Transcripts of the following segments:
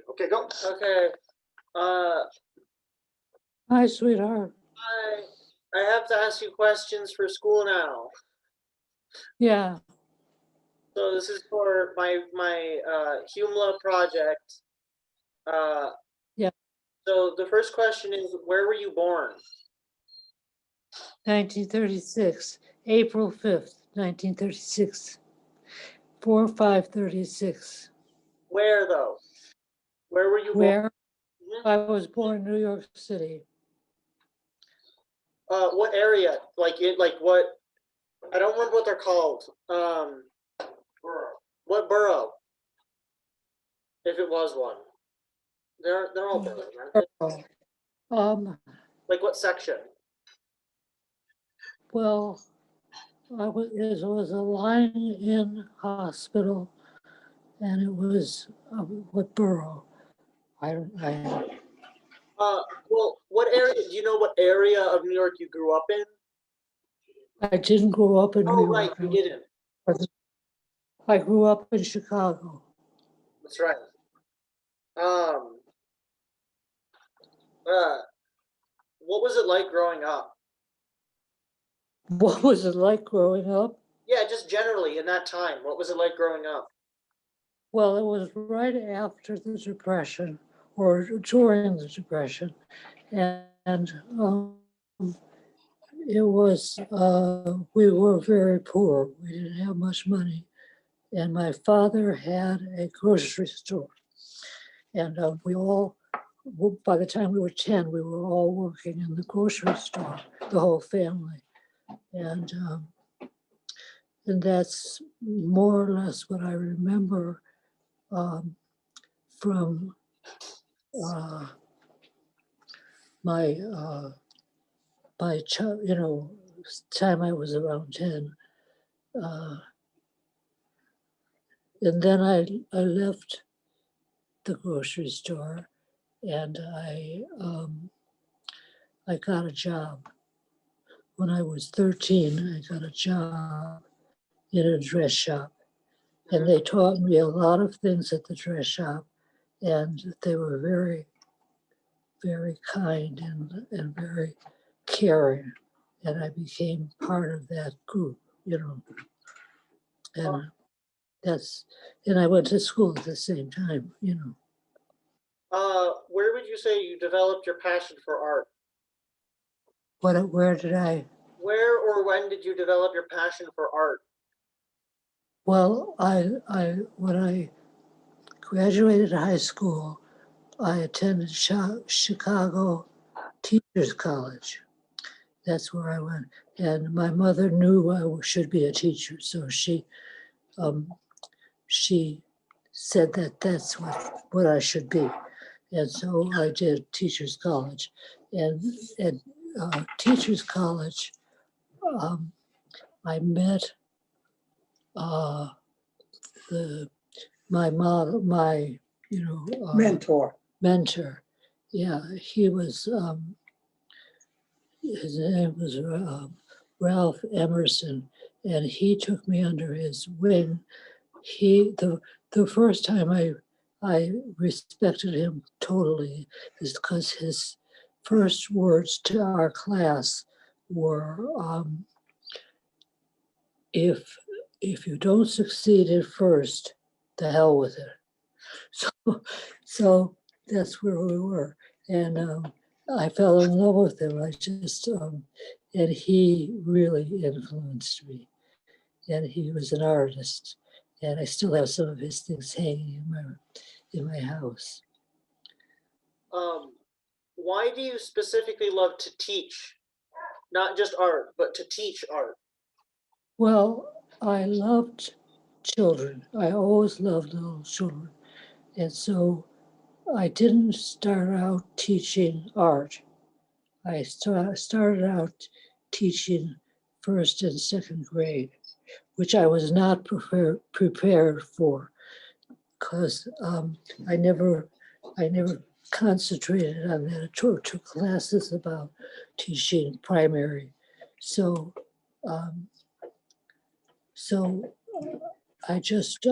Okay, go. Okay. Hi, sweetheart. I have to ask you questions for school now. Yeah, So this is for my Humla project. Uh, Yeah. So the first question is, where were you born? 1936, April 5th, 1936, 4/5/36. Where though? Where were you born? Where? Mhm. I was born in New York City. What area? Like what? I don't remember what they're called. Borough. What borough? If it was one. They're all boroughs, aren't they? Um, Like what section? well, it was a lying-in hospital, and it was what borough? I Well, what area? Do you know what area of New York you grew up in? didn't grow up in New Oh, right, York. you didn't. I grew up in Chicago. That's right. Um, uh, what was it like growing up? What was it like growing up? Yeah, just generally in that time. What was it like growing up? Well, it was right after the Depression or during the Depression. And it was, we were very poor. We didn't have much money. And my father had a grocery store. And we all, by the time we were 10, we were all working in the grocery store, the whole family. And that's more or less what I remember from uh, my time I was around 10. And then I left the grocery store and I got a job. When I was 13, I got a job in a dress shop. And they taught me a lot of things at the dress shop. And they were very, very kind and very caring. And I became part of that group, and that's, and I went to school at the same time. Where would you say you developed your passion for art? Where did I? Where or when did you develop your passion for art? Well, when I graduated high school, I attended Chicago Teachers College. That's where I went. And my mother knew I should be a teacher, so she said that that's what I should be. And so I did Teachers College. And at Teachers College, I met uh, my model, my Mentor. mentor. Yeah, he was. His name was Ralph Emerson, and he took me under his wing. The first time I respected him totally is because his first words to our class were, if you don't succeed at first, the hell with it. So that's where we were, and I fell in love with him. And he really influenced me. And he was an artist, and I still have some of his things hanging in my house. Why do you specifically love to teach? Not just art, but to teach art. Well, I loved children. I always loved little children. And so I didn't start out teaching art. I started out teaching first and second grade, which I was not prepared for, because I never concentrated on that. I took classes about teaching primary. So um, so I just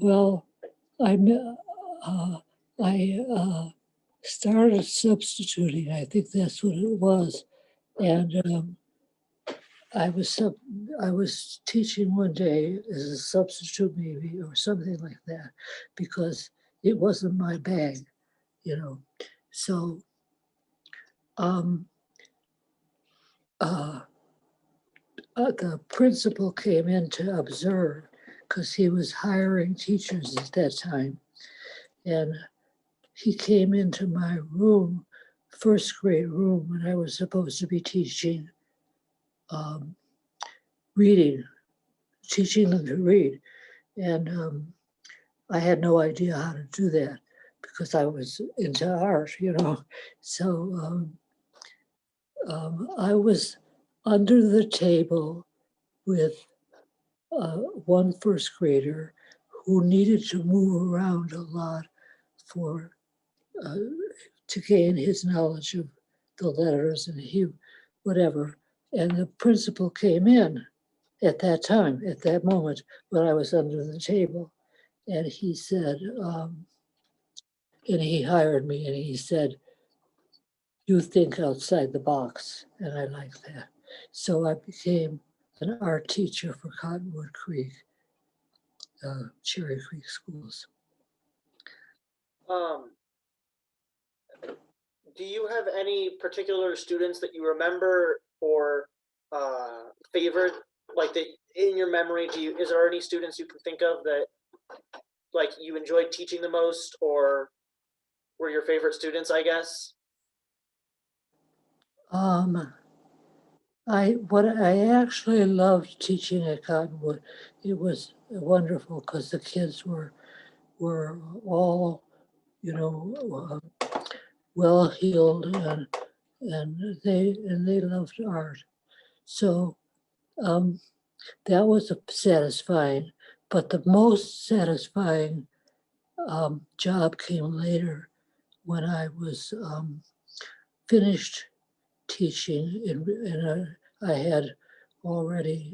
well, I, me- I started substituting. I think that's what it was. And I was teaching one day as a substitute maybe or something like that because it wasn't my bag, you know. So um, uh, the principal came in to observe because he was hiring teachers at that time. And he came into my room, first grade room, when I was supposed to be teaching um, reading, teaching them to read. And I had no idea how to do that because I was into art, you know. So I was under the table with one first grader who needed to move around a lot for uh, to gain his knowledge of the letters and he whatever. And the principal came in at that time, at that moment when I was under the table, and he said, and he hired me, and he said, "You think outside the box," and I like that. So I became an art teacher for Cottonwood Creek, Cherry Creek schools. Um, do you have any particular students that you remember or favored, like that in your memory? Is there any students you can think of that like you enjoyed teaching the most, or were your favorite students? I guess. Um, what I actually loved teaching at Cottonwood. It was wonderful because the kids were all, you know, well heeled and they loved art. So um, that was satisfying. But the most satisfying job came later when I was finished teaching and I had already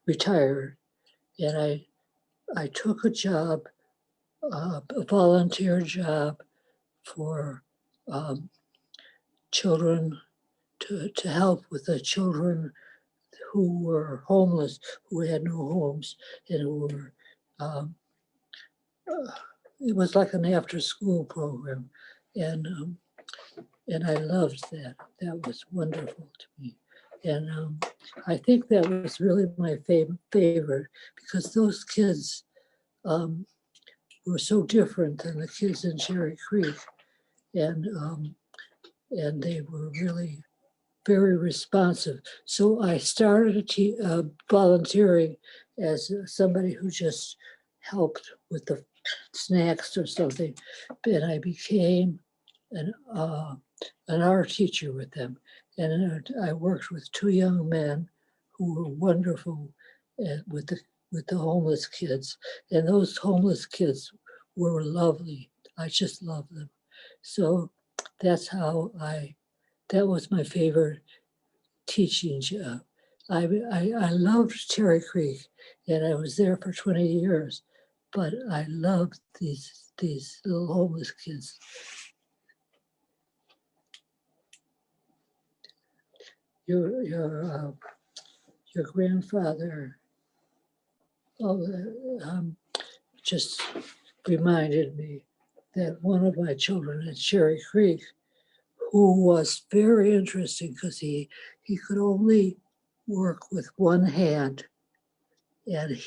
retired, and I took a job, a volunteer job for um, children to help with the children who were homeless, who had no homes, and who were. Uh, it was like an after-school program, and and I loved that. That was wonderful to me, and I think that was really my favorite because those kids were so different than the kids in Cherry Creek, and they were really very responsive. So I started volunteering as somebody who just helped with the snacks or something, and I became an art teacher with them. And I worked with two young men who were wonderful with the homeless kids, and those homeless kids were lovely. I just loved them. So that's how that was my favorite teaching job. I loved Cherry Creek and I was there for 20 years, but I loved these little homeless kids. Your your grandfather oh, just reminded me that one of my children at Cherry Creek, who was very interesting because he could only work with one hand, and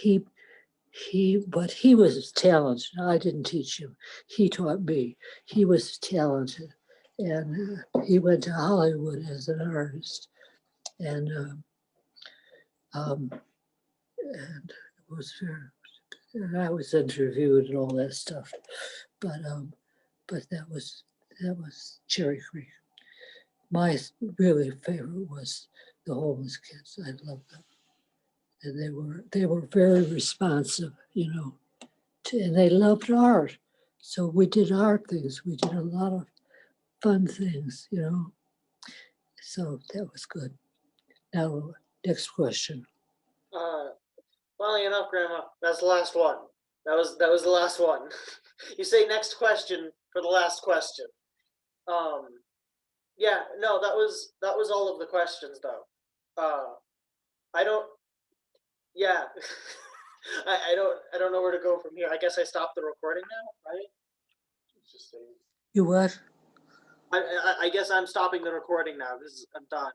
but he was talented. I didn't teach him. He taught me. He was talented, and he went to Hollywood as an artist, and and it was very. And I was interviewed and all that stuff, but that was Cherry Creek. My really favorite was the homeless kids. I loved them, and they were very responsive, you know, and they loved art. So we did art things. We did a lot of fun things, you know. So that was good. Now, next question. Uh, Funnily enough, Grandma, that's the last one. That was the last one. You say next question for the last question. Yeah, no, that was all of the questions though. I don't. Yeah, I don't know where to go from here. I guess I stopped the recording now, right? You what? I guess I'm stopping the recording now. I'm done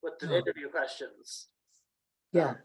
with the Oh. interview questions. Yeah.